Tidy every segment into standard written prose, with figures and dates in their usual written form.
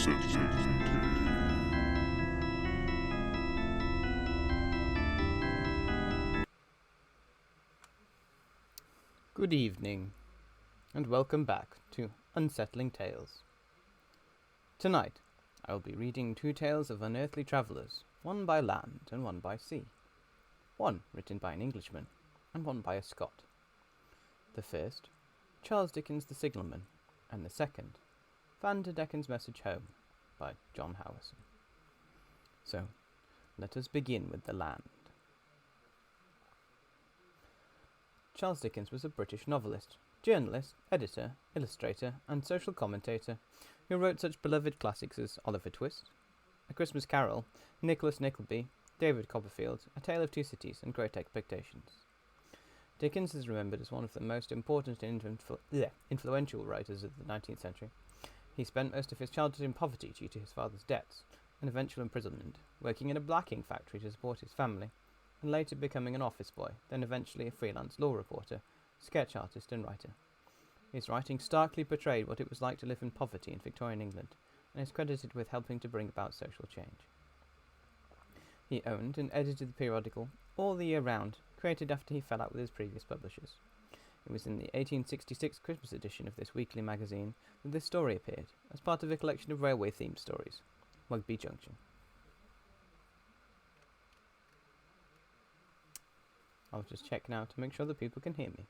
Good evening, and welcome back to Unsettling Tales. Tonight, I will be reading two tales of unearthly travellers, one by land and one by sea. One written by an Englishman, and one by a Scot. The first, Charles Dickens' The Signalman, and the second, Vanderdecken's Message Home, by John Howison. So, let us begin with the land. Charles Dickens was a British novelist, journalist, editor, illustrator, and social commentator who wrote such beloved classics as Oliver Twist, A Christmas Carol, Nicholas Nickleby, David Copperfield, A Tale of Two Cities, and Great Expectations. Dickens is remembered as one of the most important and influential writers of the 19th century. He spent most of his childhood in poverty due to his father's debts and eventual imprisonment, working in a blacking factory to support his family, and later becoming an office boy, then eventually a freelance law reporter, sketch artist and writer. His writing starkly portrayed what it was like to live in poverty in Victorian England, and is credited with helping to bring about social change. He owned and edited the periodical All the Year Round, created after he fell out with his previous publishers. It was in the 1866 Christmas edition of this weekly magazine that this story appeared, as part of a collection of railway-themed stories, Mugby Junction. I'll just check now to make sure that people can hear me.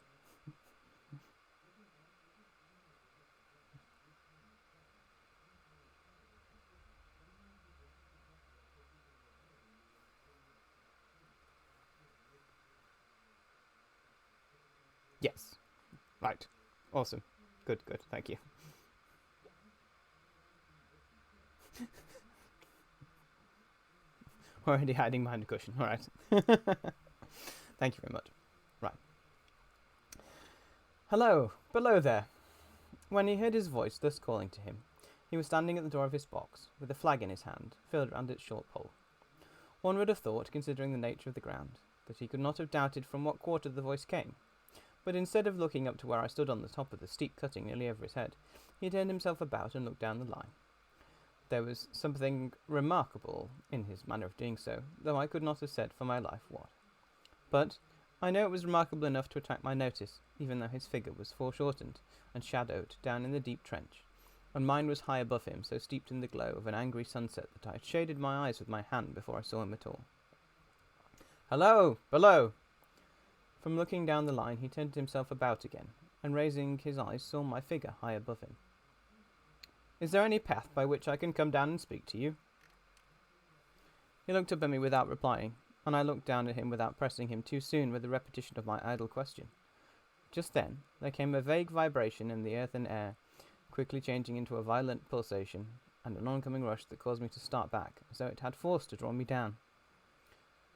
Yes. Right. Awesome. Good, thank you. Already hiding behind a cushion. Alright. Thank you very much. Right. Hello, below there. When he heard his voice thus calling to him, he was standing at the door of his box, with a flag in his hand, filled round its short pole. One would have thought, considering the nature of the ground, that he could not have doubted from what quarter the voice came. But instead of looking up to where I stood on the top of the steep cutting nearly over his head, he turned himself about and looked down the line. There was something remarkable in his manner of doing so, though I could not have said for my life what. But I know it was remarkable enough to attract my notice, even though his figure was foreshortened and shadowed down in the deep trench, and mine was high above him, so steeped in the glow of an angry sunset that I had shaded my eyes with my hand before I saw him at all. "Hello, below!" From looking down the line, he turned himself about again, and raising his eyes saw my figure high above him. "Is there any path by which I can come down and speak to you?" He looked up at me without replying, and I looked down at him without pressing him too soon with a repetition of my idle question. Just then, there came a vague vibration in the earth and air, quickly changing into a violent pulsation, and an oncoming rush that caused me to start back, as though it had force to draw me down.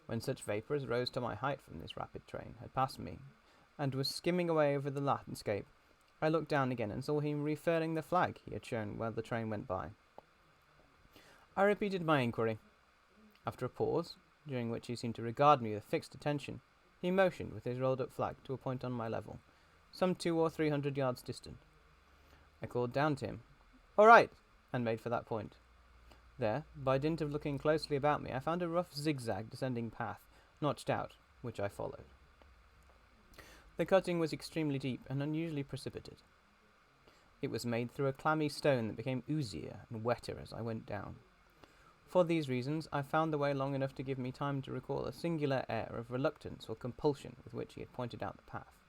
When such vapour as rose to my height from this rapid train had passed me, and was skimming away over the landscape, I looked down again and saw him refurling the flag he had shown where the train went by. I repeated my inquiry. After a pause, during which he seemed to regard me with fixed attention, he motioned with his rolled-up flag to a point on my level, some 200 or 300 yards distant. I called down to him, "All right," and made for that point. There, by dint of looking closely about me, I found a rough zigzag descending path, notched out, which I followed. The cutting was extremely deep and unusually precipitate. It was made through a clammy stone that became oozier and wetter as I went down. For these reasons, I found the way long enough to give me time to recall a singular air of reluctance or compulsion with which he had pointed out the path.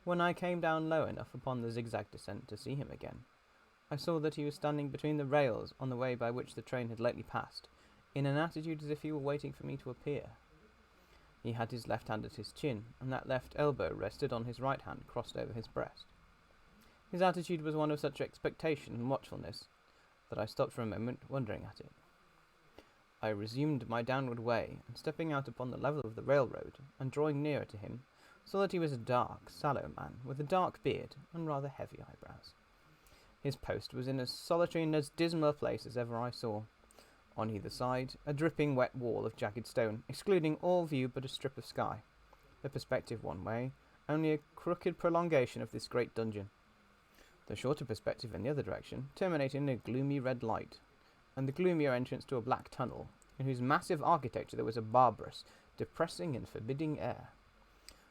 When I came down low enough upon the zigzag descent to see him again, I saw that he was standing between the rails on the way by which the train had lately passed, in an attitude as if he were waiting for me to appear. He had his left hand at his chin, and that left elbow rested on his right hand crossed over his breast. His attitude was one of such expectation and watchfulness that I stopped for a moment, wondering at it. I resumed my downward way, and stepping out upon the level of the railroad, and drawing nearer to him, saw that he was a dark, sallow man, with a dark beard and rather heavy eyebrows. His post was in as solitary and as dismal a place as ever I saw. On either side, a dripping wet wall of jagged stone, excluding all view but a strip of sky. The perspective one way, only a crooked prolongation of this great dungeon. The shorter perspective in the other direction terminated in a gloomy red light, and the gloomier entrance to a black tunnel, in whose massive architecture there was a barbarous, depressing and forbidding air.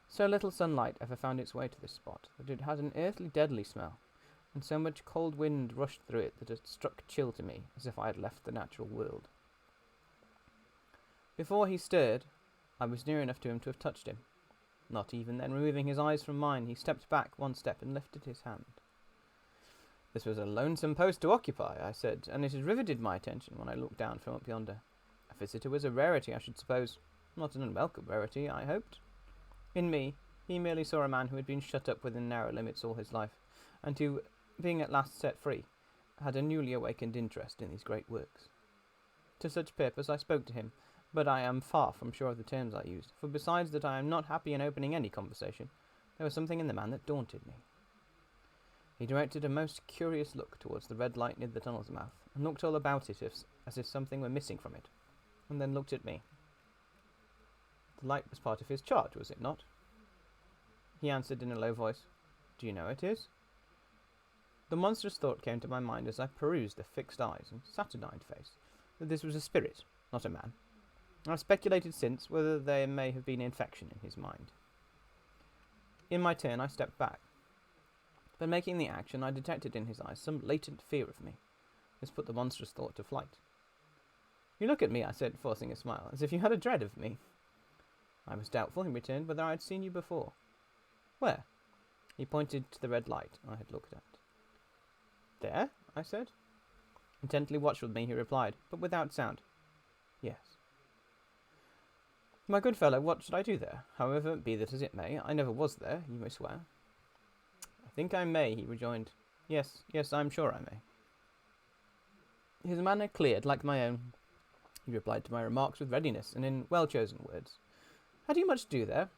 So little sunlight ever found its way to this spot that it had an earthly deadly smell, and so much cold wind rushed through it that it struck chill to me, as if I had left the natural world. Before he stirred, I was near enough to him to have touched him. Not even then removing his eyes from mine, he stepped back one step and lifted his hand. This was a lonesome post to occupy, I said, and it had riveted my attention when I looked down from up yonder. A visitor was a rarity, I should suppose. Not an unwelcome rarity, I hoped. In me, he merely saw a man who had been shut up within narrow limits all his life, and who, being at last set free, had a newly awakened interest in these great works. To such purpose I spoke to him, but I am far from sure of the terms I used, for besides that I am not happy in opening any conversation, there was something in the man that daunted me. He directed a most curious look towards the red light near the tunnel's mouth, and looked all about it as if something were missing from it, and then looked at me. The light was part of his charge, was it not? He answered in a low voice, "Do you know it is?" The monstrous thought came to my mind as I perused the fixed eyes and saturnine face, that this was a spirit, not a man. I have speculated since whether there may have been infection in his mind. In my turn I stepped back, but making the action I detected in his eyes some latent fear of me. This put the monstrous thought to flight. "You look at me," I said, forcing a smile, "as if you had a dread of me." I was doubtful, he returned, whether I had seen you before. "Where?" He pointed to the red light I had looked at. "There?" I said. Intently watchful of me, he replied, but without sound, "Yes." "My good fellow, what should I do there? However, be that as it may, I never was there, you may swear." "I think I may," he rejoined. Yes, I am sure I may." His manner cleared like my own. He replied to my remarks with readiness, and in well-chosen words. "Had you much to do there?"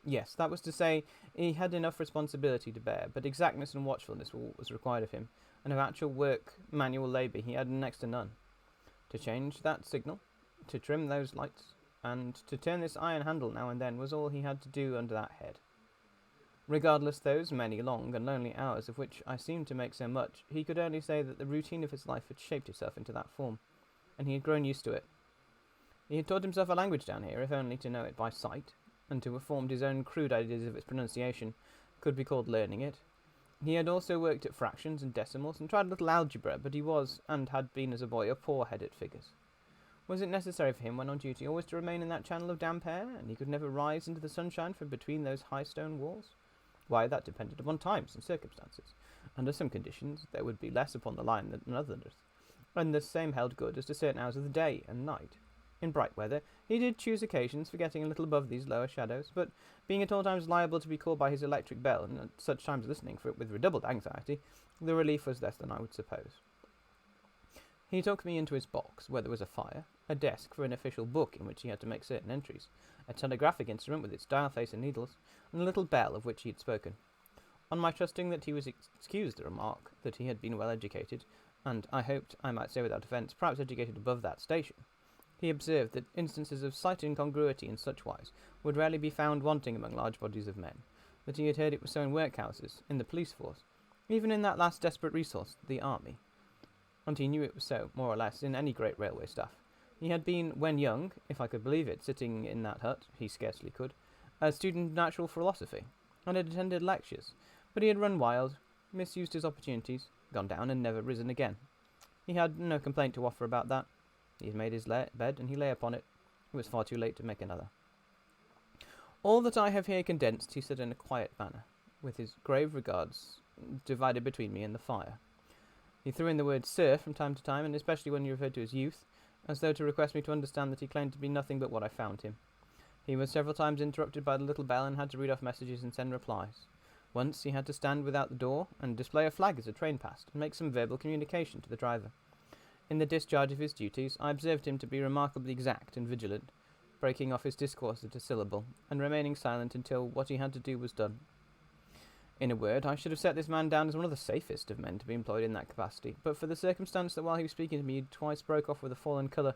Yes, that was to say, he had enough responsibility to bear, but exactness and watchfulness were what was required of him, and of actual work, manual labour, he had next to none. To change that signal, to trim those lights, and to turn this iron handle now and then was all he had to do under that head. Regardless those many long and lonely hours of which I seemed to make so much, he could only say that the routine of his life had shaped itself into that form, and he had grown used to it. He had taught himself a language down here, if only to know it by sight, and to have formed his own crude ideas of its pronunciation could be called learning it. He had also worked at fractions and decimals, and tried a little algebra, but he was, and had been as a boy, a poor head at figures. Was it necessary for him, when on duty, always to remain in that channel of damp air, and he could never rise into the sunshine from between those high stone walls? Why, that depended upon times and circumstances. Under some conditions there would be less upon the line than others, and the same held good as to certain hours of the day and night. In bright weather he did choose occasions for getting a little above these lower shadows, but being at all times liable to be called by his electric bell, and at such times listening for it with redoubled anxiety, the relief was less than I would suppose. He took me into his box, where there was a fire, a desk for an official book in which he had to make certain entries, a telegraphic instrument with its dial face and needles, and a little bell of which he had spoken. On my trusting that he was excused the remark that he had been well educated, and I hoped I might say without offence, perhaps educated above that station, he observed that instances of slight incongruity in such wise would rarely be found wanting among large bodies of men, that he had heard it was so in workhouses, in the police force, even in that last desperate resource, the army. And he knew it was so, more or less, in any great railway staff. He had been, when young, if I could believe it, sitting in that hut, he scarcely could, a student of natural philosophy, and had attended lectures, but he had run wild, misused his opportunities, gone down and never risen again. He had no complaint to offer about that. He had made his bed, and he lay upon it. It was far too late to make another. All that I have here condensed he said in a quiet manner, with his grave regards divided between me and the fire. He threw in the word "sir" from time to time, and especially when he referred to his youth, as though to request me to understand that he claimed to be nothing but what I found him. He was several times interrupted by the little bell, and had to read off messages and send replies. Once he had to stand without the door, and display a flag as a train passed, and make some verbal communication to the driver. In the discharge of his duties, I observed him to be remarkably exact and vigilant, breaking off his discourse at a syllable, and remaining silent until what he had to do was done. In a word, I should have set this man down as one of the safest of men to be employed in that capacity, but for the circumstance that while he was speaking to me he twice broke off with a fallen colour,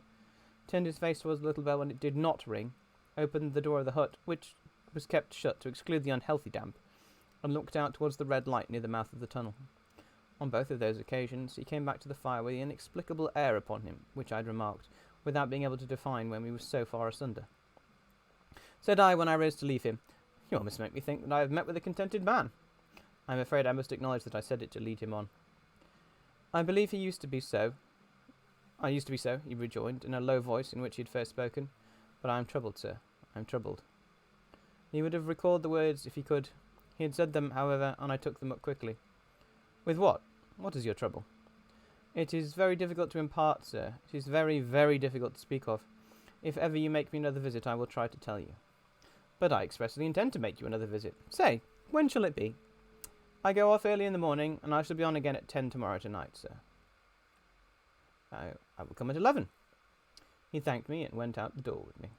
turned his face towards the little bell when it did not ring, opened the door of the hut, which was kept shut to exclude the unhealthy damp, and looked out towards the red light near the mouth of the tunnel. On both of those occasions, he came back to the fire with the inexplicable air upon him, which I had remarked, without being able to define when we were so far asunder. Said I, when I rose to leave him, "You almost make me think that I have met with a contented man." I am afraid I must acknowledge that I said it to lead him on. "I believe he used to be so. I used to be so," he rejoined, in a low voice in which he had first spoken. "But I am troubled, sir. I am troubled." He would have recalled the words if he could. He had said them, however, and I took them up quickly. "With what? What is your trouble?" "It is very difficult to impart, sir. It is very, very difficult to speak of. If ever you make me another visit, I will try to tell you." "But I expressly intend to make you another visit. Say, when shall it be?" "I go off early in the morning, and I shall be on again at 10 tomorrow night, sir." I will come at 11. He thanked me and went out the door with me.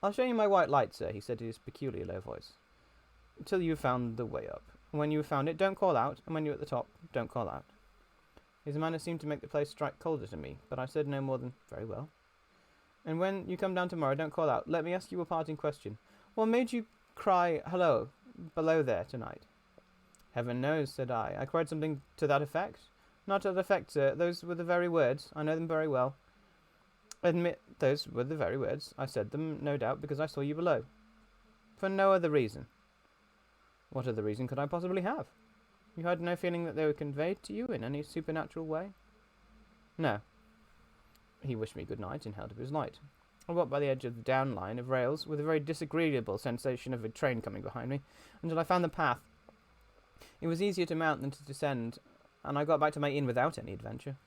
"I'll show you my white light, sir," he said in his peculiar low voice, "till you have found the way up. And when you have found it, don't call out, and when you're at the top, don't call out." His manner seemed to make the place strike colder to me, but I said no more than, "Very well." "And when you come down tomorrow, don't call out. Let me ask you a parting question. What made you cry, 'Hello, below there,' tonight?" "Heaven knows," said I. "I cried something to that effect." "Not to that effect, sir. Those were the very words. I know them very well." "Admit those were the very words. I said them, no doubt, because I saw you below." "For no other reason." "What other reason could I possibly have?" "You had no feeling that they were conveyed to you in any supernatural way?" "No." He wished me good night and held up his light. I walked by the edge of the down line of rails with a very disagreeable sensation of a train coming behind me until I found the path. It was easier to mount than to descend, and I got back to my inn without any adventure.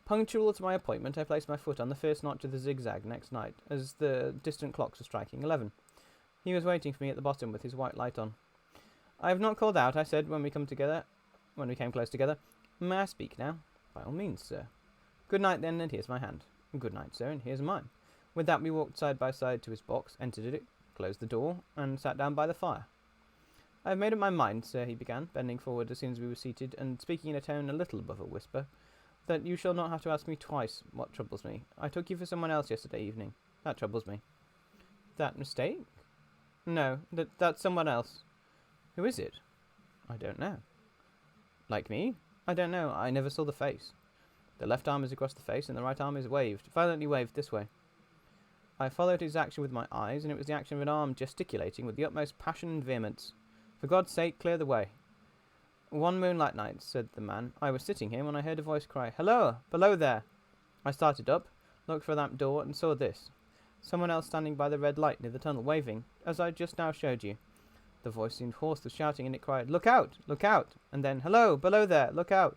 Punctual to my appointment, I placed my foot on the first notch of the zigzag next night, as the distant clocks were striking 11. He was waiting for me at the bottom with his white light on. "I have not called out," I said when we came close together. "May I speak now?" "By all means, sir." "Good night, then, and here's my hand." "Good night, sir, and here's mine." With that we walked side by side to his box, entered it, closed the door, and sat down by the fire. "I have made up my mind, sir," he began, bending forward as soon as we were seated, and speaking in a tone a little above a whisper, "that you shall not have to ask me twice what troubles me. I took you for someone else yesterday evening. That troubles me." "That mistake?" "No, that's someone else." "Who is it?" "I don't know." "Like me?" "I don't know. I never saw the face." "The left arm is across the face, and the right arm is violently waved this way." I followed his action with my eyes, and it was the action of an arm gesticulating with the utmost passion and vehemence. "For God's sake, clear the way." "One moonlight night," said the man, "I was sitting here when I heard a voice cry, 'Hello, below there!' I started up, looked for a lamp door, and saw this. Someone else standing by the red light near the tunnel, waving, as I just now showed you. The voice seemed hoarse with shouting, and it cried, 'Look out! Look out!' and then, 'Hello, below there! Look out!'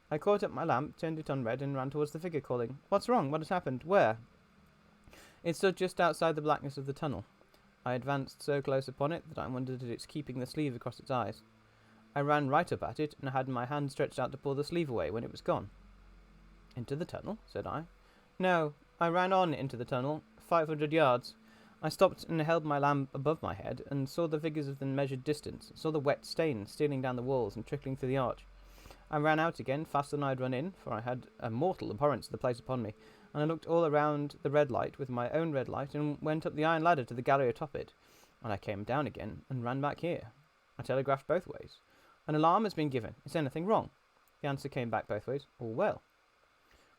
I caught up my lamp, turned it on red, and ran towards the figure, calling, 'What's wrong? What has happened? Where?' It stood just outside the blackness of the tunnel. I advanced so close upon it that I wondered at its keeping the sleeve across its eyes. I ran right up at it, and had my hand stretched out to pull the sleeve away when it was gone." "Into the tunnel?" said I. "No, I ran on into the tunnel, 500 yards. I stopped and held my lamp above my head, and saw the figures of the measured distance, saw the wet stains stealing down the walls and trickling through the arch. I ran out again, faster than I had run in, for I had a mortal abhorrence of the place upon me, and I looked all around the red light with my own red light, and went up the iron ladder to the gallery atop it, and I came down again, and ran back here. I telegraphed both ways. An alarm has been given. Is anything wrong? The answer came back both ways. All well.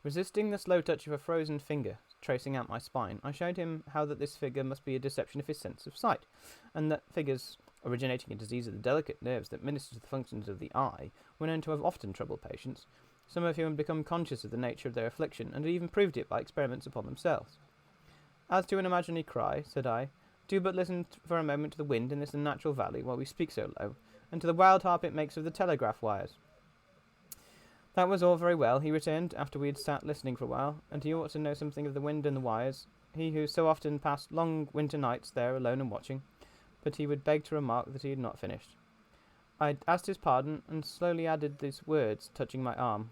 Resisting the slow touch of a frozen finger tracing out my spine, I showed him how that this figure must be a deception of his sense of sight, and that figures originating in disease of the delicate nerves that minister to the functions of the eye were known to have often troubled patients, some of whom had become conscious of the nature of their affliction, and had even proved it by experiments upon themselves. As to an imaginary cry, said I, do but listen for a moment to the wind in this unnatural valley while we speak so low, and to the wild harp it makes of the telegraph wires. That was all very well, he returned, after we had sat listening for a while, and he ought to know something of the wind and the wires, he who so often passed long winter nights there alone and watching, but he would beg to remark that he had not finished. I asked his pardon, and slowly added these words, touching my arm.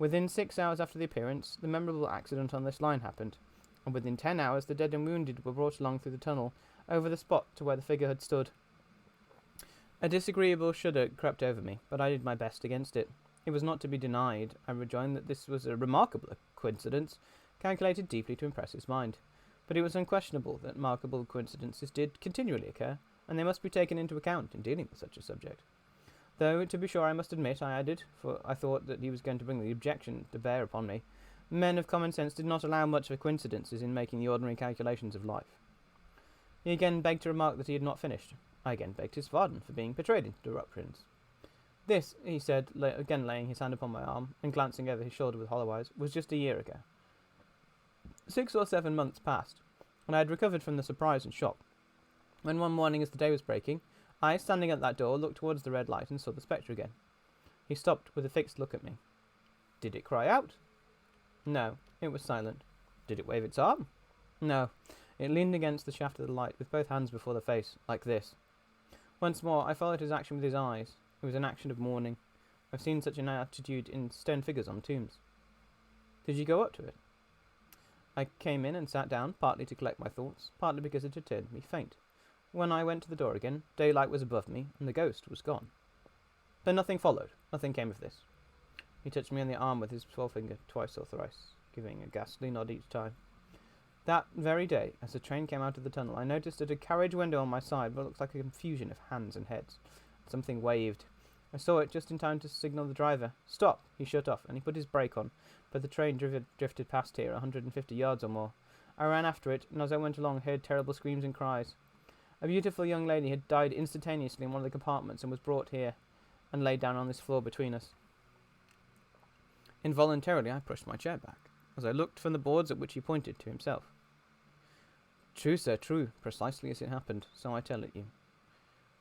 Within 6 hours after the appearance, the memorable accident on this line happened, and within 10 hours the dead and wounded were brought along through the tunnel, over the spot to where the figure had stood. A disagreeable shudder crept over me, but I did my best against it. It was not to be denied, I rejoined, that this was a remarkable coincidence, calculated deeply to impress his mind. But it was unquestionable that remarkable coincidences did continually occur, and they must be taken into account in dealing with such a subject. Though, to be sure, I must admit, I added, for I thought that he was going to bring the objection to bear upon me, men of common sense did not allow much for coincidences in making the ordinary calculations of life. He again begged to remark that he had not finished. I again begged his pardon for being betrayed into interruptions. This, he said, again laying his hand upon my arm, and glancing over his shoulder with hollow eyes, was just a year ago. 6 or 7 months passed, and I had recovered from the surprise and shock, when one morning as the day was breaking, I, standing at that door, looked towards the red light and saw the spectre again. He stopped with a fixed look at me. Did it cry out? No, it was silent. Did it wave its arm? No, it leaned against the shaft of the light with both hands before the face, like this. Once more, I followed his action with his eyes. It was an action of mourning. I've seen such an attitude in stone figures on tombs. Did you go up to it? I came in and sat down, partly to collect my thoughts, partly because it had turned me faint. When I went to the door again, daylight was above me, and the ghost was gone. But nothing followed. Nothing came of this. He touched me on the arm with his forefinger twice or thrice, giving a ghastly nod each time. That very day, as the train came out of the tunnel, I noticed at a carriage window on my side what looked like a confusion of hands and heads. Something waved. I saw it just in time to signal the driver. Stop! He shut off, and he put his brake on, but the train drifted past here 150 yards or more. I ran after it, and as I went along heard terrible screams and cries. A beautiful young lady had died instantaneously in one of the compartments and was brought here, and laid down on this floor between us. Involuntarily I pushed my chair back, as I looked from the boards at which he pointed to himself. True, sir, true, precisely as it happened, so I tell it you.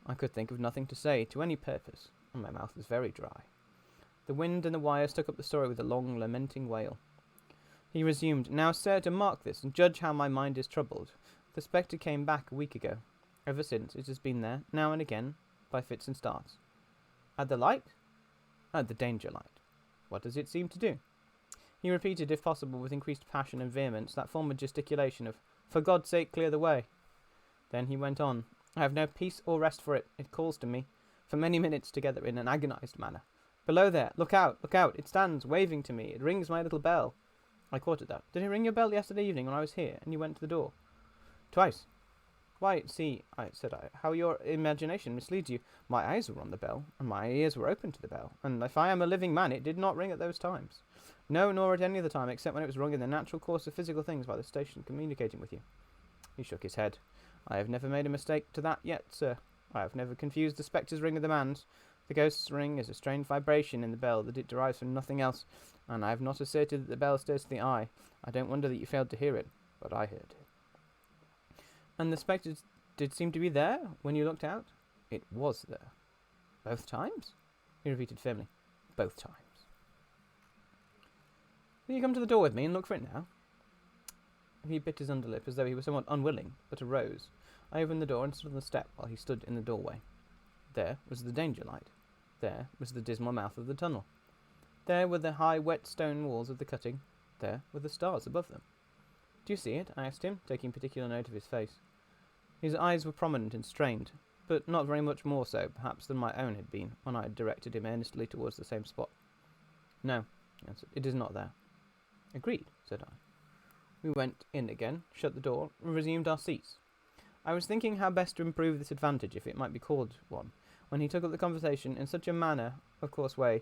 I could think of nothing to say to any purpose, and my mouth was very dry. The wind and the wires took up the story with a long, lamenting wail. He resumed, Now, sir, to mark this, and judge how my mind is troubled. The spectre came back a week ago. Ever since, it has been there, now and again, by fits and starts. At the light? At the danger light. What does it seem to do? He repeated, if possible, with increased passion and vehemence, that former gesticulation of, For God's sake, clear the way. Then he went on, I have no peace or rest for it. It calls to me, for many minutes together, in an agonized manner. Below there, look out, it stands, waving to me, it rings my little bell. I caught at that. Did it ring your bell yesterday evening when I was here, and you went to the door? Twice. Why, see, said I, how your imagination misleads you. My eyes were on the bell, and my ears were open to the bell, and if I am a living man, it did not ring at those times. No, nor at any other time, except when it was rung in the natural course of physical things by the station communicating with you. He shook his head. I have never made a mistake to that yet, sir. I have never confused the spectre's ring with the man's. The ghost's ring is a strange vibration in the bell that it derives from nothing else, and I have not asserted that the bell stirs to the eye. I don't wonder that you failed to hear it, but I heard it. And the spectre did seem to be there when you looked out? It was there. Both times? He repeated firmly. Both times. Will you come to the door with me and look for it now? He bit his underlip as though he were somewhat unwilling, but arose. I opened the door and stood on the step while he stood in the doorway. There was the danger light. There was the dismal mouth of the tunnel. There were the high, wet stone walls of the cutting. There were the stars above them. Do you see it? I asked him, taking particular note of his face. His eyes were prominent and strained, but not very much more so, perhaps, than my own had been, when I had directed him earnestly towards the same spot. No, he answered, it is not there. Agreed, said I. We went in again, shut the door, and resumed our seats. I was thinking how best to improve this advantage, if it might be called one, when he took up the conversation in such a manner, of course way,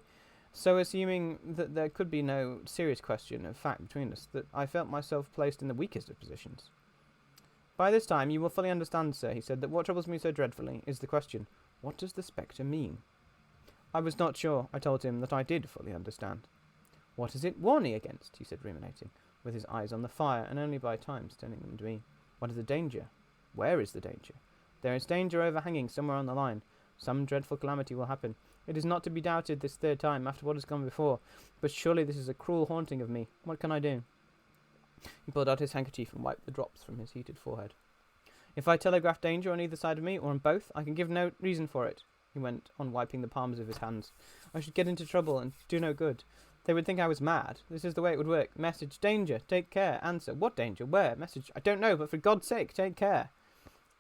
so assuming that there could be no serious question of fact between us, that I felt myself placed in the weakest of positions. By this time you will fully understand, sir, he said, that what troubles me so dreadfully is the question, what does the spectre mean? I was not sure, I told him, that I did fully understand. What is it warning against? He said, ruminating, with his eyes on the fire, and only by times turning them to me. What is the danger? Where is the danger? There is danger overhanging somewhere on the line. Some dreadful calamity will happen. It is not to be doubted this third time after what has gone before, but surely this is a cruel haunting of me. What can I do? He pulled out his handkerchief and wiped the drops from his heated forehead. If I telegraph danger on either side of me, or on both, I can give no reason for it, he went on, wiping the palms of his hands. I should get into trouble and do no good. They would think I was mad. This is the way it would work. Message, danger, take care. Answer, what danger, where? Message, I don't know, but for God's sake, take care.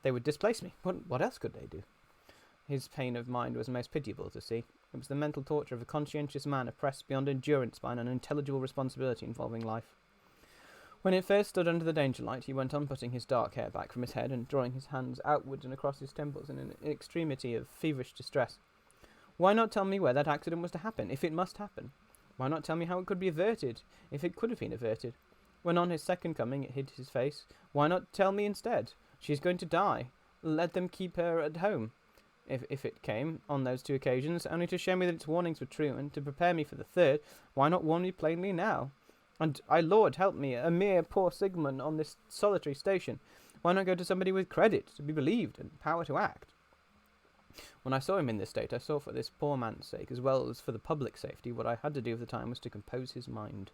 They would displace me. What else could they do? His pain of mind was most pitiable to see. It was the mental torture of a conscientious man oppressed beyond endurance by an unintelligible responsibility involving life. When it first stood under the danger light, he went on putting his dark hair back from his head and drawing his hands outwards and across his temples in an extremity of feverish distress. Why not tell me where that accident was to happen, if it must happen? Why not tell me how it could be averted, if it could have been averted? When on his second coming it hid his face, why not tell me instead? She's going to die. Let them keep her at home. If it came, on those 2 occasions, only to show me that its warnings were true, and to prepare me for the third, why not warn me plainly now? And Lord help me, a mere poor Signalman on this solitary station. Why not go to somebody with credit, to be believed, and power to act? When I saw him in this state, I saw for this poor man's sake, as well as for the public safety, what I had to do at the time was to compose his mind.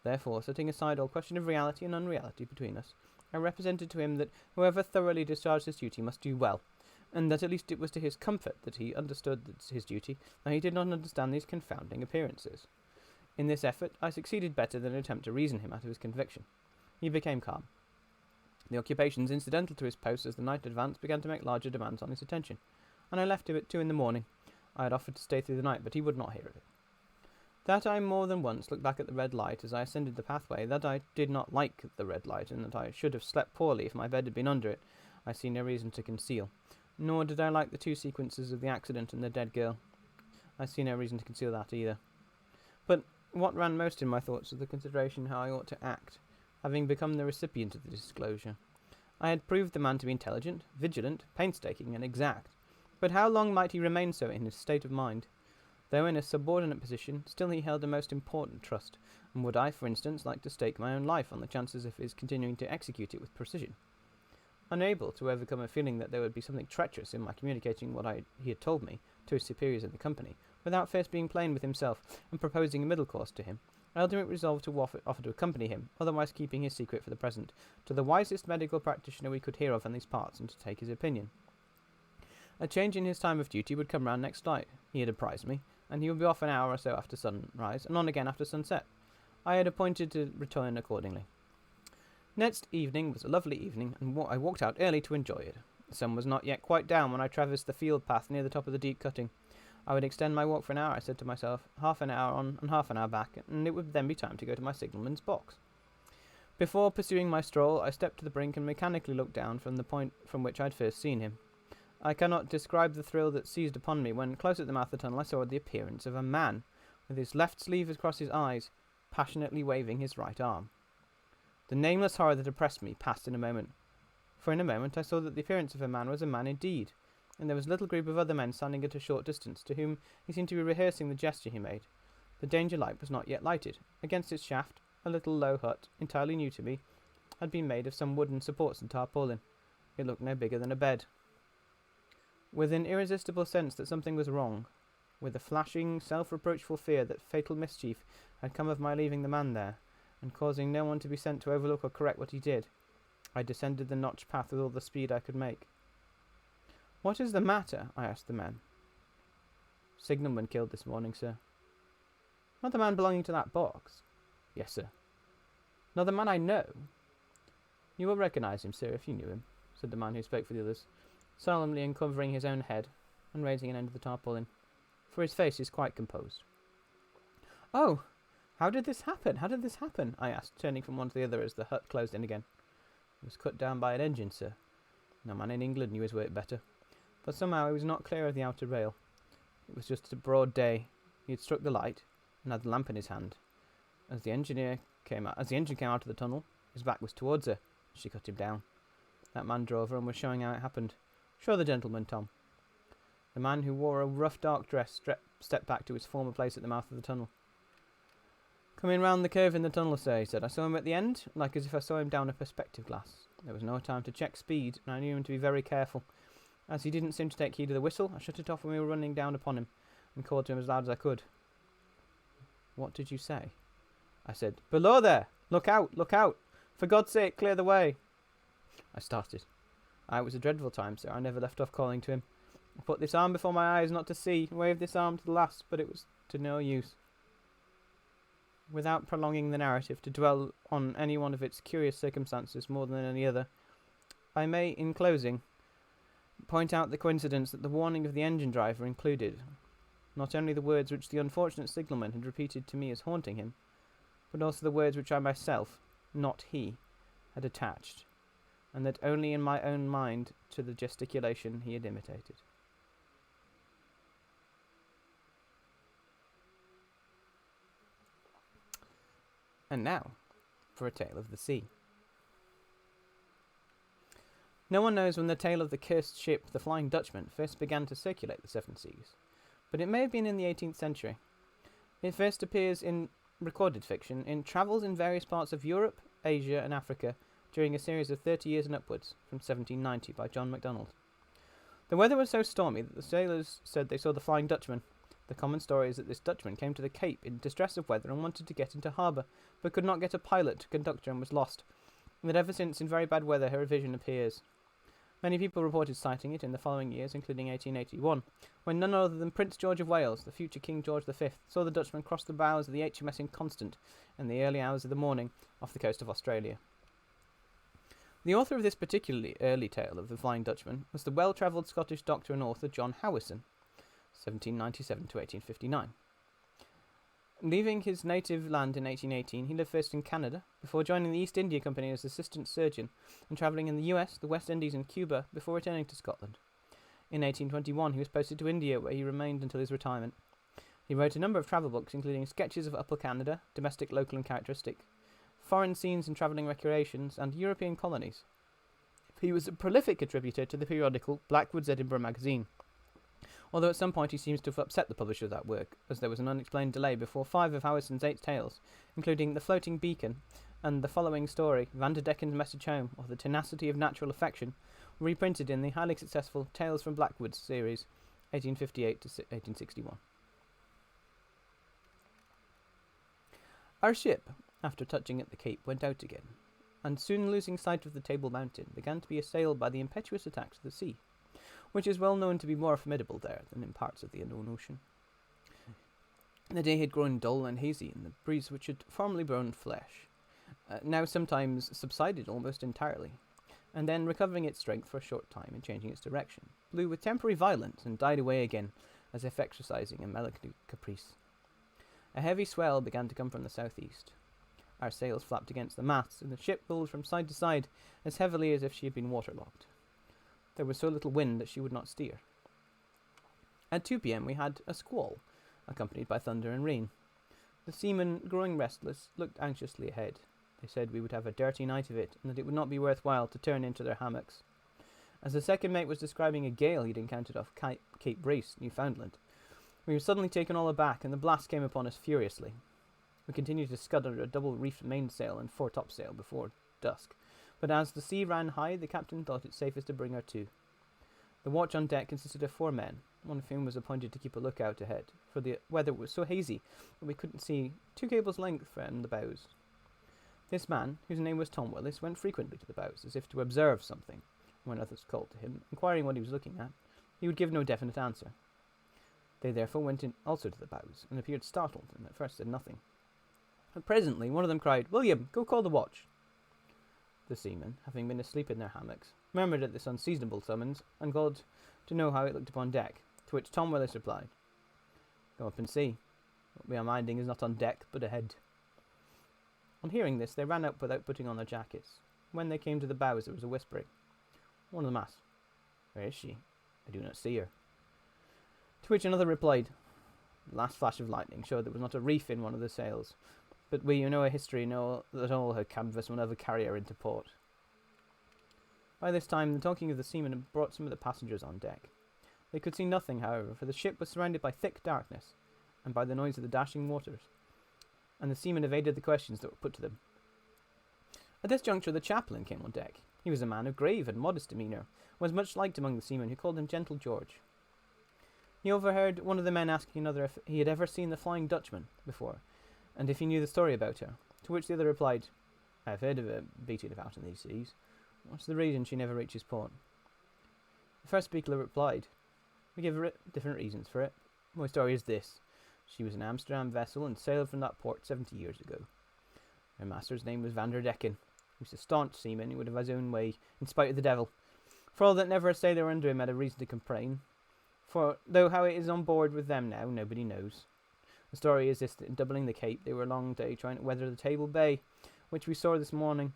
Therefore, setting aside all question of reality and unreality between us, I represented to him that whoever thoroughly discharged his duty must do well, and that at least it was to his comfort that he understood his duty, though he did not understand these confounding appearances. In this effort, I succeeded better than an attempt to reason him out of his conviction. He became calm. The occupations incidental to his post as the night advanced began to make larger demands on his attention, and I left him at 2 in the morning. I had offered to stay through the night, but he would not hear of it. That I more than once looked back at the red light as I ascended the pathway, that I did not like the red light, and that I should have slept poorly if my bed had been under it, I see no reason to conceal. Nor did I like the 2 sequences of the accident and the dead girl. I see no reason to conceal that either. But what ran most in my thoughts was the consideration how I ought to act, having become the recipient of the disclosure. I had proved the man to be intelligent, vigilant, painstaking, and exact. But how long might he remain so in his state of mind? Though in a subordinate position, still he held a most important trust, and would I, for instance, like to stake my own life on the chances of his continuing to execute it with precision? Unable to overcome a feeling that there would be something treacherous in my communicating what he had told me to his superiors in the company, without first being plain with himself and proposing a middle course to him, I ultimately resolved to offer to accompany him, otherwise keeping his secret for the present, to the wisest medical practitioner we could hear of in these parts, and to take his opinion. A change in his time of duty would come round next night, he had apprised me, and he would be off an hour or so after sunrise, and on again after sunset. I had appointed to return accordingly. Next evening was a lovely evening, and I walked out early to enjoy it. The sun was not yet quite down when I traversed the field path near the top of the deep cutting. I would extend my walk for an hour, I said to myself, half an hour on and half an hour back, and it would then be time to go to my signalman's box. Before pursuing my stroll, I stepped to the brink and mechanically looked down from the point from which I had first seen him. I cannot describe the thrill that seized upon me when, close at the mouth of the tunnel, I saw the appearance of a man, with his left sleeve across his eyes, passionately waving his right arm. The nameless horror that oppressed me passed in a moment, for in a moment I saw that the appearance of a man was a man indeed, and there was a little group of other men standing at a short distance, to whom he seemed to be rehearsing the gesture he made. The danger light was not yet lighted. Against its shaft, a little low hut, entirely new to me, had been made of some wooden supports and tarpaulin. It looked no bigger than a bed. With an irresistible sense that something was wrong, with a flashing, self-reproachful fear that fatal mischief had come of my leaving the man there, and causing no one to be sent to overlook or correct what he did, I descended the notched path with all the speed I could make. "What is the matter?" I asked the man. "Signalman killed this morning, sir." "Not the man belonging to that box?" "Yes, sir." "Not the man I know?" "You will recognize him, sir, if you knew him," said the man who spoke for the others, solemnly uncovering his own head and raising an end of the tarpaulin, for his face is quite composed. "Oh, how did this happen? How did this happen?" I asked, turning from one to the other as the hut closed in again. "It was cut down by an engine, sir. No man in England knew his work better. But somehow he was not clear of the outer rail. It was just a broad day. He had struck the light, and had the lamp in his hand. As the engine came out of the tunnel, his back was towards her. She cut him down. That man drove her and was showing how it happened. Show the gentleman, Tom." The man, who wore a rough dark dress, stepped back to his former place at the mouth of the tunnel. "Coming round the curve in the tunnel, sir," he said. "I saw him at the end, like as if I saw him down a perspective glass. There was no time to check speed, and I knew him to be very careful. As he didn't seem to take heed of the whistle, I shut it off when we were running down upon him, and called to him as loud as I could." "What did you say?" I said, "Below there! Look out! Look out! For God's sake, clear the way!" I started. It was a dreadful time, sir. I never left off calling to him. I put this arm before my eyes not to see, waved this arm to the last, but it was to no use. Without prolonging the narrative to dwell on any one of its curious circumstances more than any other, I may, in closing, point out the coincidence that the warning of the engine driver included not only the words which the unfortunate signalman had repeated to me as haunting him, but also the words which I myself, not he, had attached, and that only in my own mind, to the gesticulation he had imitated. And now, for a tale of the sea. No one knows when the tale of the cursed ship, the Flying Dutchman, first began to circulate the seven seas, but it may have been in the 18th century. It first appears in recorded fiction in travels in various parts of Europe, Asia, and Africa during a series of 30 years and upwards, from 1790 by John MacDonald. The weather was so stormy that the sailors said they saw the Flying Dutchman. The common story is that this Dutchman came to the Cape in distress of weather and wanted to get into harbour, but could not get a pilot to conduct her and was lost, and that ever since in very bad weather her vision appears. Many people reported sighting it in the following years, including 1881, when none other than Prince George of Wales, the future King George V, saw the Dutchman cross the bows of the HMS Inconstant in the early hours of the morning off the coast of Australia. The author of this particularly early tale of the Flying Dutchman was the well-travelled Scottish doctor and author John Howison, 1797 to 1859. Leaving his native land in 1818, he lived first in Canada, before joining the East India Company as assistant surgeon, and travelling in the US, the West Indies and Cuba before returning to Scotland. In 1821 he was posted to India, where he remained until his retirement. He wrote a number of travel books, including sketches of Upper Canada, domestic, local and characteristic, foreign scenes and travelling recreations, and European colonies. He was a prolific contributor to the periodical Blackwood's Edinburgh magazine, although at some point he seems to have upset the publisher of that work, as there was an unexplained delay before 5 of Howison's 8 tales, including The Floating Beacon and the following story, Vanderdecken's Message Home, or The Tenacity of Natural Affection, were reprinted in the highly successful Tales from Blackwood's series, 1858 to 1861. Our ship, after touching at the Cape, went out again, and soon losing sight of the Table Mountain, began to be assailed by the impetuous attacks of the sea, which is well known to be more formidable there than in parts of the unknown ocean. The day had grown dull and hazy, and the breeze, which had formerly burned flesh, now sometimes subsided almost entirely, and then, recovering its strength for a short time and changing its direction, blew with temporary violence and died away again, as if exercising a melancholy caprice. A heavy swell began to come from the southeast. Our sails flapped against the masts, and the ship rolled from side to side as heavily as if she had been waterlogged. There was so little wind that she would not steer. At 2 p.m. we had a squall, accompanied by thunder and rain. The seamen, growing restless, looked anxiously ahead. They said we would have a dirty night of it, and that it would not be worthwhile to turn into their hammocks. As the second mate was describing a gale he'd encountered off Cape Race, Newfoundland, we were suddenly taken all aback, and the blast came upon us furiously. We continued to scud under a double-reefed mainsail and foretopsail before dusk, but as the sea ran high, the captain thought it safest to bring her to. The watch on deck consisted of 4 men, one of whom was appointed to keep a lookout ahead, for the weather was so hazy that we couldn't see 2 cables' length from the bows. This man, whose name was Tom Willis, went frequently to the bows, as if to observe something. When others called to him, inquiring what he was looking at, he would give no definite answer. They therefore went in also to the bows, and appeared startled, and at first said nothing. But presently one of them cried, "William, go call the watch." The seamen, having been asleep in their hammocks, murmured at this unseasonable summons, and called to know how it looked upon deck, to which Tom Willis replied, "Go up and see. What we are minding is not on deck, but ahead." On hearing this, they ran up without putting on their jackets. When they came to the bows, there was a whispering. One of them asked, "Where is she? I do not see her." To which another replied, "The last flash of lightning showed there was not a reef in one of the sails, but we who know her history know that all her canvas will never carry her into port." By this time, the talking of the seamen had brought some of the passengers on deck. They could see nothing, however, for the ship was surrounded by thick darkness, and by the noise of the dashing waters, and the seamen evaded the questions that were put to them. At this juncture, the chaplain came on deck. He was a man of grave and modest demeanour, and was much liked among the seamen, who called him Gentle George. He overheard one of the men asking another if he had ever seen the Flying Dutchman before, and if he knew the story about her, to which the other replied, "I have heard of her beating about in these seas. What's the reason she never reaches port?" The first speaker replied, "We give different reasons for it. My story is this. She was an Amsterdam vessel and sailed from that port 70 years ago. Her master's name was Vanderdecken. He was a staunch seaman who would have his own way, in spite of the devil. For all that never a sailor under him had a reason to complain. For though how it is on board with them now, nobody knows. The story is this, that in doubling the Cape, they were a long day trying to weather the Table Bay, which we saw this morning.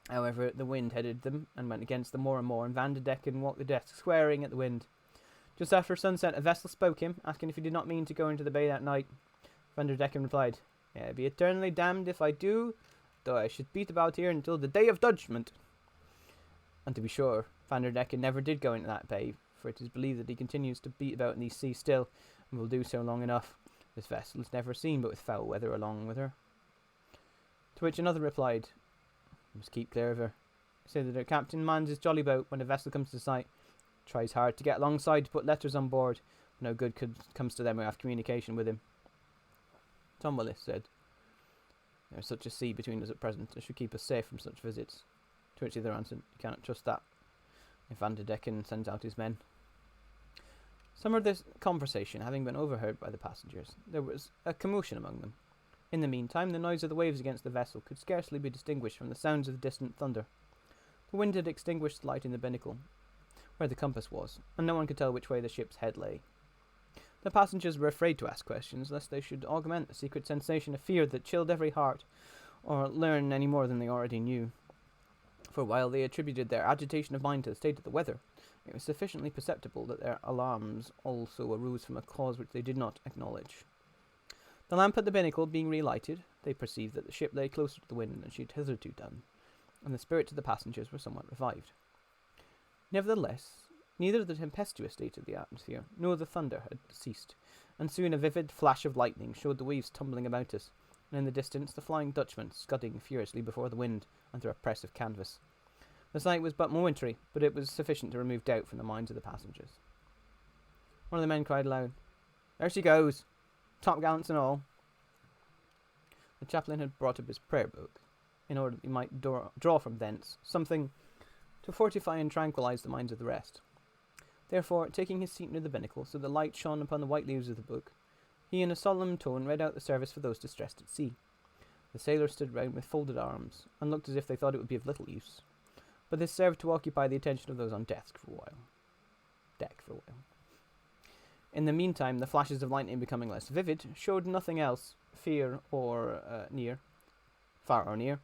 However, the wind headed them, and went against them more and more, and Vanderdecken walked the deck, swearing at the wind. Just after sunset, a vessel spoke him, asking if he did not mean to go into the bay that night. Vanderdecken replied, Yeah, be eternally damned if I do, though I should beat about here until the day of judgment. And to be sure, Vanderdecken never did go into that bay, for it is believed that he continues to beat about in these seas still, and will do so long enough. This vessel is never seen but with foul weather along with her. To which another replied, "You must keep clear of her. Say that her captain mans his jolly boat when a vessel comes to sight, tries hard to get alongside to put letters on board, but no good comes to them who have communication with him." Tom Willis said, "There is such a sea between us at present as should keep us safe from such visits." To which the other answered, "You cannot trust that, if Vanderdecken sends out his men." Some of this conversation having been overheard by the passengers, there was a commotion among them. In the meantime, the noise of the waves against the vessel could scarcely be distinguished from the sounds of the distant thunder. The wind had extinguished the light in the binnacle, where the compass was, and no one could tell which way the ship's head lay. The passengers were afraid to ask questions, lest they should augment the secret sensation of fear that chilled every heart, or learn any more than they already knew. For while they attributed their agitation of mind to the state of the weather, it was sufficiently perceptible that their alarms also arose from a cause which they did not acknowledge. The lamp at the binnacle being relighted, they perceived that the ship lay closer to the wind than she had hitherto done, and the spirits of the passengers were somewhat revived. Nevertheless, neither the tempestuous state of the atmosphere nor the thunder had ceased, and soon a vivid flash of lightning showed the waves tumbling about us, and in the distance the Flying Dutchman scudding furiously before the wind under a press of canvas. The sight was but momentary, but it was sufficient to remove doubt from the minds of the passengers. One of the men cried aloud, "There she goes, topgallants and all." The chaplain had brought up his prayer book, in order that he might draw from thence something to fortify and tranquillize the minds of the rest. Therefore, taking his seat near the binnacle, so the light shone upon the white leaves of the book, he in a solemn tone read out the service for those distressed at sea. The sailors stood round with folded arms, and looked as if they thought it would be of little use, but this served to occupy the attention of those on deck for a while. In the meantime, the flashes of lightning becoming less vivid, showed nothing else, far or near,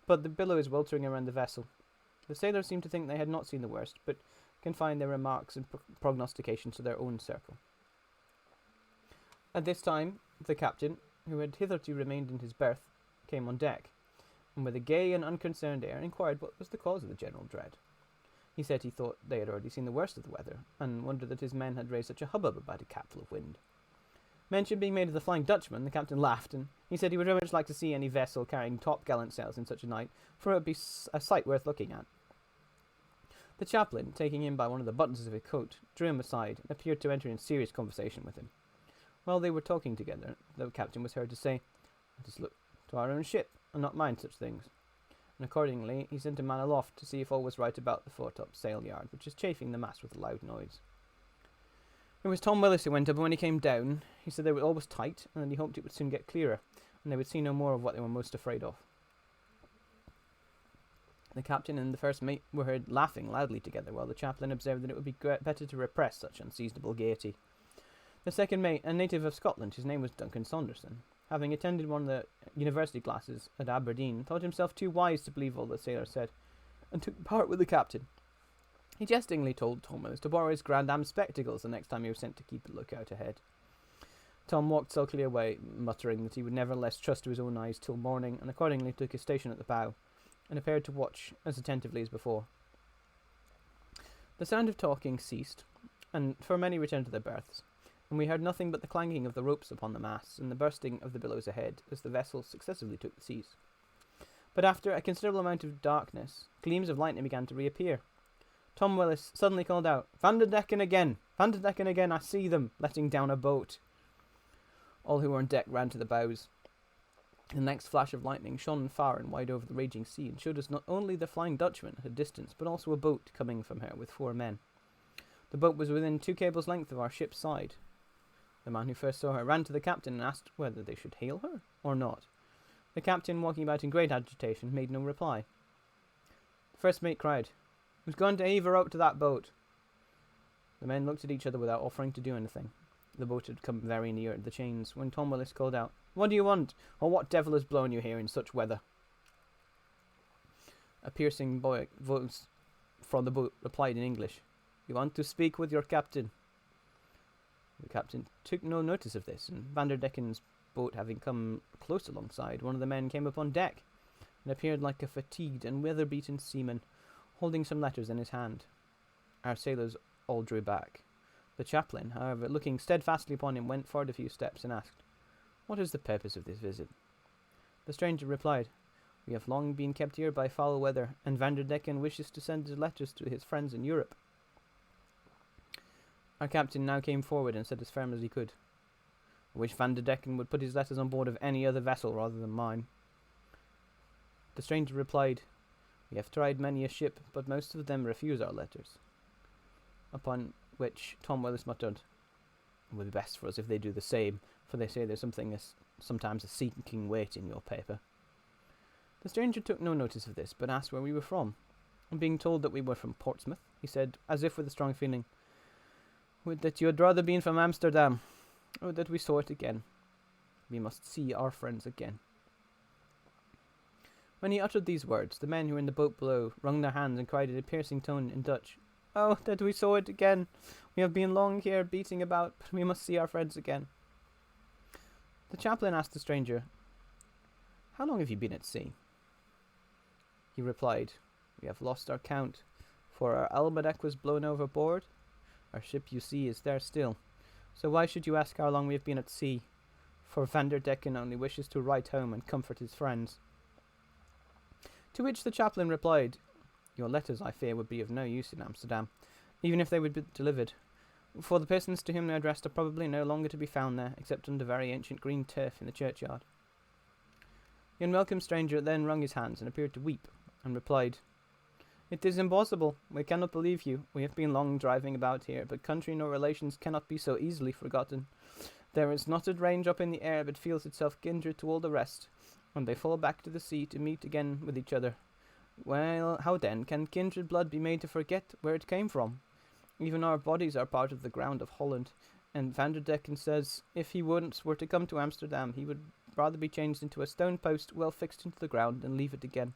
but the billows weltering around the vessel. The sailors seemed to think they had not seen the worst, but confined their remarks and prognostications to their own circle. At this time, the captain, who had hitherto remained in his berth, came on deck, and with a gay and unconcerned air inquired what was the cause of the general dread. He said he thought they had already seen the worst of the weather, and wondered that his men had raised such a hubbub about a capful of wind. Mention being made of the Flying Dutchman, the captain laughed, and he said he would very much like to see any vessel carrying topgallant sails in such a night, for it would be a sight worth looking at. The chaplain, taking him by one of the buttons of his coat, drew him aside, and appeared to enter in serious conversation with him. While they were talking together, the captain was heard to say, "Let us look to our own ship, and not mind such things." And accordingly he sent a man aloft to see if all was right about the foretop sail yard, which was chafing the mast with a loud noise. It was Tom Willis who went up, and when he came down, he said all was tight, and that he hoped it would soon get clearer, and they would see no more of what they were most afraid of. The captain and the first mate were heard laughing loudly together, while the chaplain observed that it would be better to repress such unseasonable gaiety. The second mate, a native of Scotland, his name was Duncan Saunderson, having attended one of the university classes at Aberdeen, thought himself too wise to believe all the sailor said, and took part with the captain. He jestingly told Tom Willis to borrow his grandam's spectacles the next time he was sent to keep a lookout ahead. Tom walked sulkily away, muttering that he would nevertheless trust to his own eyes till morning, and accordingly took his station at the bow, and appeared to watch as attentively as before. The sound of talking ceased, and for many returned to their berths, and we heard nothing but the clanging of the ropes upon the masts and the bursting of the billows ahead as the vessels successively took the seas. But after a considerable amount of darkness, gleams of lightning began to reappear. Tom Willis suddenly called out, "Vanderdecken again! Vanderdecken again! I see them!" letting down a boat. All who were on deck ran to the bows. The next flash of lightning shone far and wide over the raging sea, and showed us not only the Flying Dutchman at a distance, but also a boat coming from her with 4 men. The boat was within 2 cables' length of our ship's side. The man who first saw her ran to the captain and asked whether they should hail her or not. The captain, walking about in great agitation, made no reply. The first mate cried, "Who's going to heave her out to that boat?" The men looked at each other without offering to do anything. The boat had come very near the chains, when Tom Willis called out, "What do you want? Or what devil has blown you here in such weather?" A piercing voice from the boat replied in English, "We want to speak with your captain." The captain took no notice of this, and Vanderdecken's boat having come close alongside, one of the men came up on deck, and appeared like a fatigued and weather-beaten seaman, holding some letters in his hand. Our sailors all drew back. The chaplain, however, looking steadfastly upon him, went forward a few steps and asked, "What is the purpose of this visit?" The stranger replied, "We have long been kept here by foul weather, and Vanderdecken wishes to send his letters to his friends in Europe." Our captain now came forward and said as firm as he could, "I wish Vanderdecken would put his letters on board of any other vessel rather than mine." The stranger replied, "We have tried many a ship, but most of them refuse our letters." Upon which Tom Willis muttered, "It would be best for us if they do the same, for they say there's sometimes a sinking weight in your paper." The stranger took no notice of this, but asked where we were from, and being told that we were from Portsmouth, he said, as if with a strong feeling, "Would that you had rather been from Amsterdam. Oh, that we saw it again. We must see our friends again." When he uttered these words, the men who were in the boat below wrung their hands and cried in a piercing tone in Dutch, "Oh, that we saw it again! We have been long here beating about, but we must see our friends again." The chaplain asked the stranger, "How long have you been at sea?" He replied, "We have lost our count, for our almanac was blown overboard. Our ship, you see, is there still. So why should you ask how long we have been at sea? For Vanderdecken only wishes to write home and comfort his friends." To which the chaplain replied, "Your letters, I fear, would be of no use in Amsterdam, even if they would be delivered, for the persons to whom they are addressed are probably no longer to be found there, except under very ancient green turf in the churchyard." The unwelcome stranger then wrung his hands and appeared to weep, and replied, "It is impossible. We cannot believe you. We have been long driving about here, but country nor relations cannot be so easily forgotten. There is not a range up in the air but feels itself kindred to all the rest, and they fall back to the sea to meet again with each other. Well, how then can kindred blood be made to forget where it came from? Even our bodies are part of the ground of Holland, and Vanderdecken says if he once were to come to Amsterdam, he would rather be changed into a stone post well fixed into the ground than leave it again,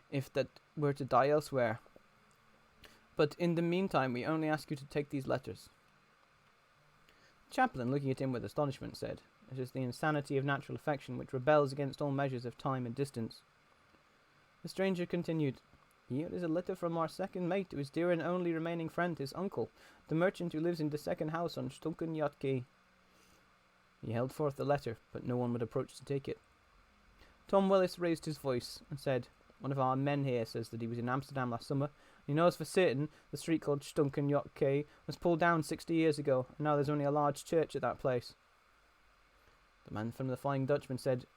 if that were to die elsewhere. But in the meantime, we only ask you to take these letters." The chaplain, looking at him with astonishment, said, "It is the insanity of natural affection which rebels against all measures of time and distance." The stranger continued, "Here is a letter from our second mate to his dear and only remaining friend, his uncle, the merchant who lives in the second house on Stunken Yacht Quay." He held forth the letter, but no one would approach to take it. Tom Willis raised his voice and said, "One of our men here says that he was in Amsterdam last summer. He knows for certain the street called Stunken Yacht Quay was pulled down 60 years ago, and now there's only a large church at that place." The man from the Flying Dutchman said,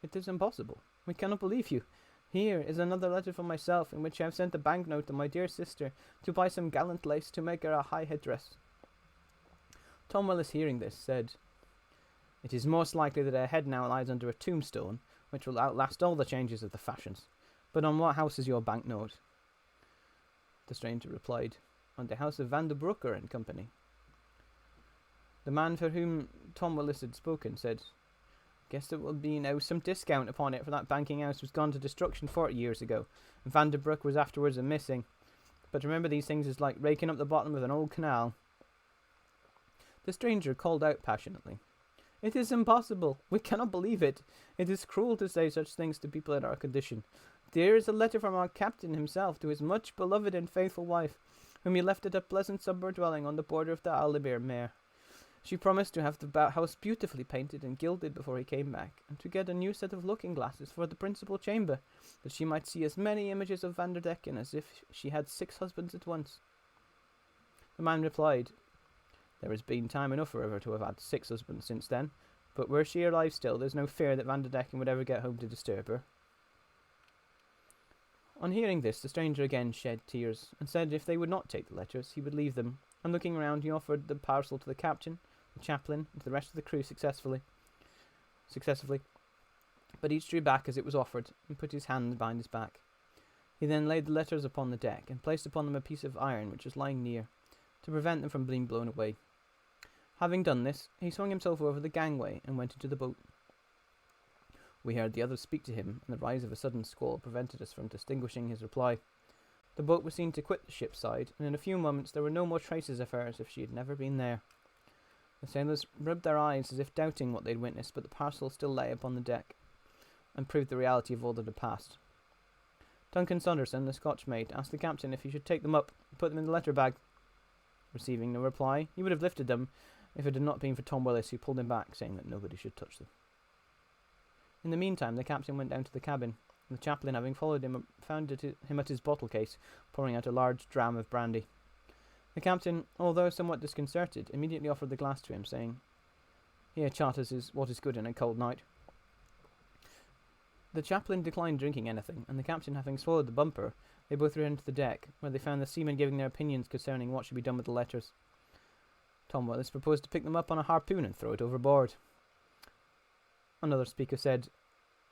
"It is impossible. We cannot believe you. Here is another letter from myself, in which I have sent a banknote to my dear sister to buy some gallant lace to make her a high headdress." Tom Willis, hearing this, said, "It is most likely that her head now lies under a tombstone, which will outlast all the changes of the fashions. But on what house is your banknote?" The stranger replied, "On the house of Vanderdecken and Company." The man for whom Tom Willis had spoken said, "Guess there will be now some discount upon it, for that banking house was gone to destruction 40 years ago, and Vanderbroek was afterwards a missing. But remember, these things is like raking up the bottom of an old canal." The stranger called out passionately, "It is impossible. We cannot believe it. It is cruel to say such things to people in our condition. There is a letter from our captain himself to his much beloved and faithful wife, whom he left at a pleasant summer dwelling on the border of the Alibir Mere. She promised to have the house beautifully painted and gilded before he came back, and to get a new set of looking glasses for the principal chamber, that she might see as many images of Vanderdecken as if she had 6 husbands at once." The man replied, "There has been time enough for her to have had 6 husbands since then, but were she alive still, there's no fear that Vanderdecken would ever get home to disturb her." On hearing this, the stranger again shed tears, and said if they would not take the letters, he would leave them, and looking round, he offered the parcel to the captain, the chaplain, and to the rest of the crew successively, but each drew back as it was offered, and put his hand behind his back. He then laid the letters upon the deck, and placed upon them a piece of iron which was lying near, to prevent them from being blown away. Having done this, he swung himself over the gangway, and went into the boat. We heard the others speak to him, and the rise of a sudden squall prevented us from distinguishing his reply. The boat was seen to quit the ship's side, and in a few moments there were no more traces of her as if she had never been there. The sailors rubbed their eyes as if doubting what they'd witnessed, but the parcel still lay upon the deck, and proved the reality of all that had passed. Duncan Saunderson, the Scotch mate, asked the captain if he should take them up and put them in the letter bag. Receiving no reply, he would have lifted them if it had not been for Tom Willis, who pulled him back, saying that nobody should touch them. In the meantime, the captain went down to the cabin, and the chaplain, having followed him, found him at his bottle case, pouring out a large dram of brandy. The captain, although somewhat disconcerted, immediately offered the glass to him, saying, "Here, Charters, is what is good in a cold night." The chaplain declined drinking anything, and the captain having swallowed the bumper, they both returned to the deck, where they found the seamen giving their opinions concerning what should be done with the letters. Tom Willis proposed to pick them up on a harpoon and throw it overboard. Another speaker said,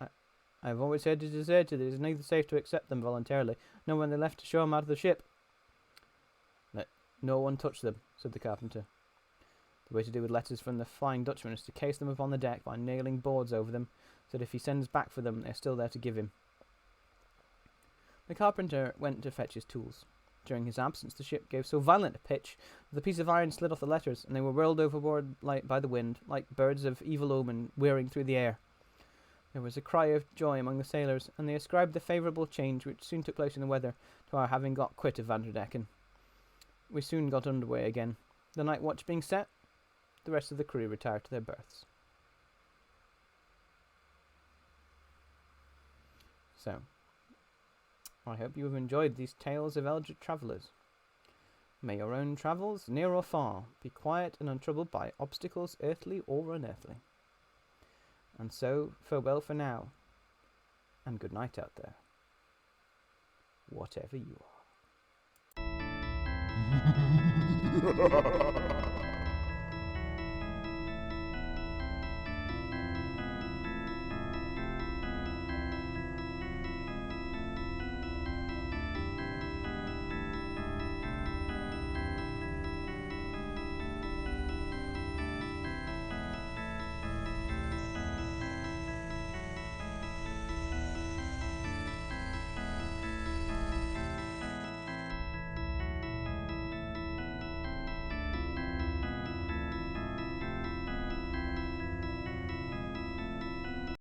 I have always heard it said that it is neither safe to accept them voluntarily, nor when they left to show them out of the ship. Let no one touch them, said the carpenter. The way to do with letters from the Flying Dutchman is to case them upon the deck by nailing boards over them, so that if he sends back for them, they are still there to give him. The carpenter went to fetch his tools. During his absence, the ship gave so violent a pitch that the piece of iron slid off the letters, and they were whirled overboard by the wind, like birds of evil omen whirring through the air. There was a cry of joy among the sailors, and they ascribed the favourable change which soon took place in the weather to our having got quit of Vanderdecken. We soon got under way again. The night watch being set, the rest of the crew retired to their berths. So, I hope you have enjoyed these tales of Eldritch travellers. May your own travels, near or far, be quiet and untroubled by obstacles earthly or unearthly. And so, farewell for now, and good night out there, whatever you are.